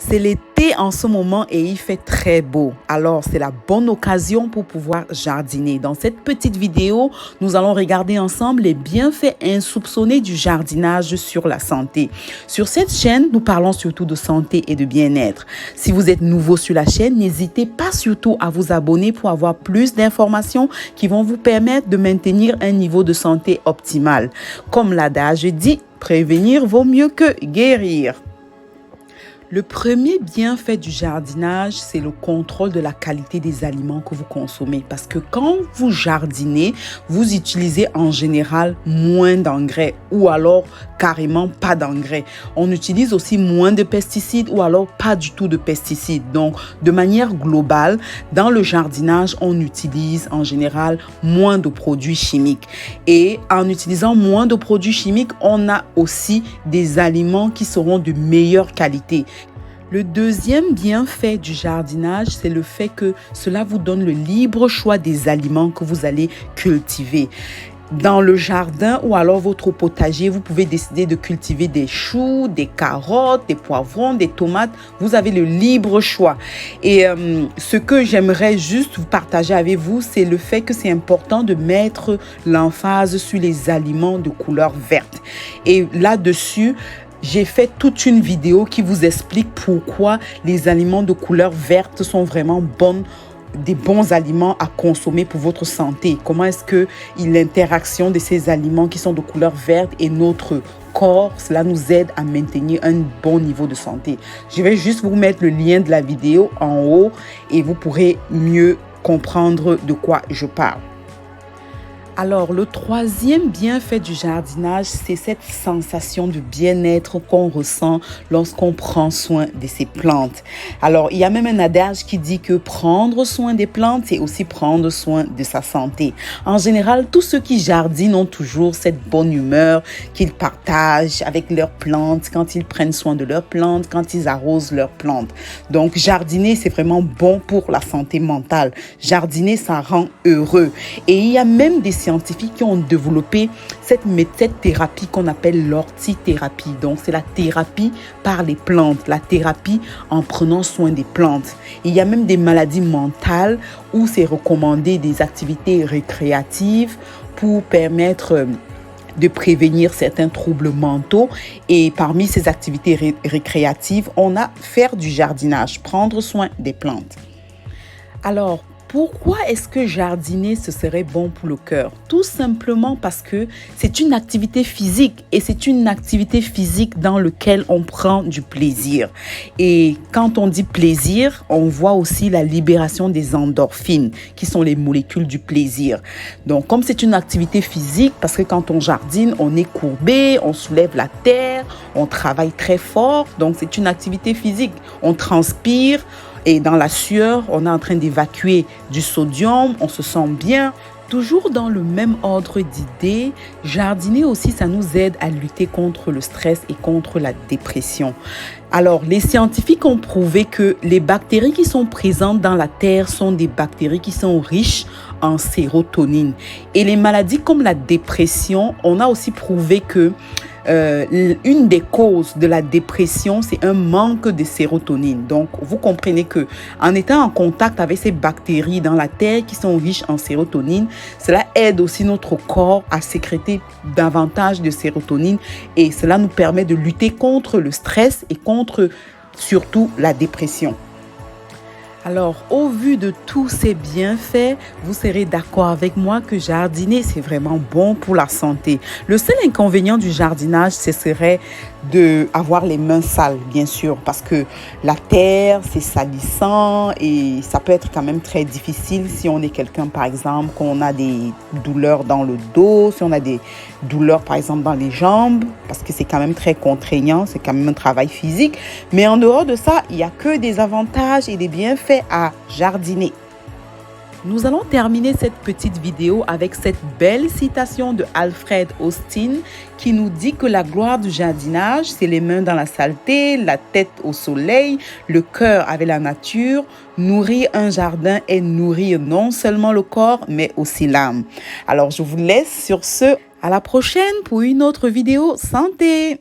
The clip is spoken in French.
C'est l'été en ce moment et il fait très beau. Alors, c'est la bonne occasion pour pouvoir jardiner. Dans cette petite vidéo, nous allons regarder ensemble les bienfaits insoupçonnés du jardinage sur la santé. Sur cette chaîne, nous parlons surtout de santé et de bien-être. Si vous êtes nouveau sur la chaîne, n'hésitez pas surtout à vous abonner pour avoir plus d'informations qui vont vous permettre de maintenir un niveau de santé optimal. Comme l'adage dit, prévenir vaut mieux que guérir. Le premier bienfait du jardinage, c'est le contrôle de la qualité des aliments que vous consommez. Parce que quand vous jardinez, vous utilisez en général moins d'engrais ou alors carrément pas d'engrais. On utilise aussi moins de pesticides ou alors pas du tout de pesticides. Donc, de manière globale, dans le jardinage, on utilise en général moins de produits chimiques. Et en utilisant moins de produits chimiques, on a aussi des aliments qui seront de meilleure qualité. Le deuxième bienfait du jardinage, c'est le fait que cela vous donne le libre choix des aliments que vous allez cultiver. Dans le jardin ou alors votre potager, vous pouvez décider de cultiver des choux, des carottes, des poivrons, des tomates. Vous avez le libre choix. Et ce que j'aimerais juste vous partager avec vous, c'est le fait que c'est important de mettre l'emphase sur les aliments de couleur verte. Et là-dessus, j'ai fait toute une vidéo qui vous explique pourquoi les aliments de couleur verte sont vraiment des bons aliments à consommer pour votre santé. Comment est-ce que l'interaction de ces aliments qui sont de couleur verte et notre corps, cela nous aide à maintenir un bon niveau de santé. Je vais juste vous mettre le lien de la vidéo en haut et vous pourrez mieux comprendre de quoi je parle. Alors, le troisième bienfait du jardinage, c'est cette sensation de bien-être qu'on ressent lorsqu'on prend soin de ses plantes. Alors, il y a même un adage qui dit que prendre soin des plantes, c'est aussi prendre soin de sa santé. En général, tous ceux qui jardinent ont toujours cette bonne humeur qu'ils partagent avec leurs plantes, quand ils prennent soin de leurs plantes, quand ils arrosent leurs plantes. Donc, jardiner, c'est vraiment bon pour la santé mentale. Jardiner, ça rend heureux. Et il y a même des scientifiques qui ont développé cette thérapie qu'on appelle l'hortithérapie. Donc, c'est la thérapie par les plantes, la thérapie en prenant soin des plantes. Il y a même des maladies mentales où c'est recommandé des activités récréatives pour permettre de prévenir certains troubles mentaux. Et parmi ces activités récréatives, on a faire du jardinage, prendre soin des plantes. Alors, pourquoi est-ce que jardiner, ce serait bon pour le cœur? Tout simplement parce que c'est une activité physique et c'est une activité physique dans laquelle on prend du plaisir. Et quand on dit plaisir, on voit aussi la libération des endorphines qui sont les molécules du plaisir. Donc, comme c'est une activité physique, parce que quand on jardine, on est courbé, on soulève la terre, on travaille très fort. Donc, c'est une activité physique. On transpire. Et dans la sueur, on est en train d'évacuer du sodium, on se sent bien. Toujours dans le même ordre d'idées, jardiner aussi, ça nous aide à lutter contre le stress et contre la dépression. Alors, les scientifiques ont prouvé que les bactéries qui sont présentes dans la terre sont des bactéries qui sont riches en sérotonine. Et les maladies comme la dépression, on a aussi prouvé que une des causes de la dépression, c'est un manque de sérotonine. Donc, vous comprenez que en étant en contact avec ces bactéries dans la terre qui sont riches en sérotonine, cela aide aussi notre corps à sécréter davantage de sérotonine et cela nous permet de lutter contre le stress et contre surtout la dépression. Alors, au vu de tous ces bienfaits, vous serez d'accord avec moi que jardiner, c'est vraiment bon pour la santé. Le seul inconvénient du jardinage, ce serait d'avoir les mains sales, bien sûr, parce que la terre, c'est salissant et ça peut être quand même très difficile si on est quelqu'un, par exemple, qu'on a des douleurs dans le dos, si on a des douleurs, par exemple, dans les jambes, parce que c'est quand même très contraignant, c'est quand même un travail physique. Mais en dehors de ça, il n'y a que des avantages et des bienfaits à jardiner. Nous allons terminer cette petite vidéo avec cette belle citation de Alfred Austin qui nous dit que la gloire du jardinage, c'est les mains dans la saleté, la tête au soleil, le cœur avec la nature. Nourrir un jardin est nourrir non seulement le corps, mais aussi l'âme. Alors, je vous laisse sur ce. À la prochaine pour une autre vidéo santé.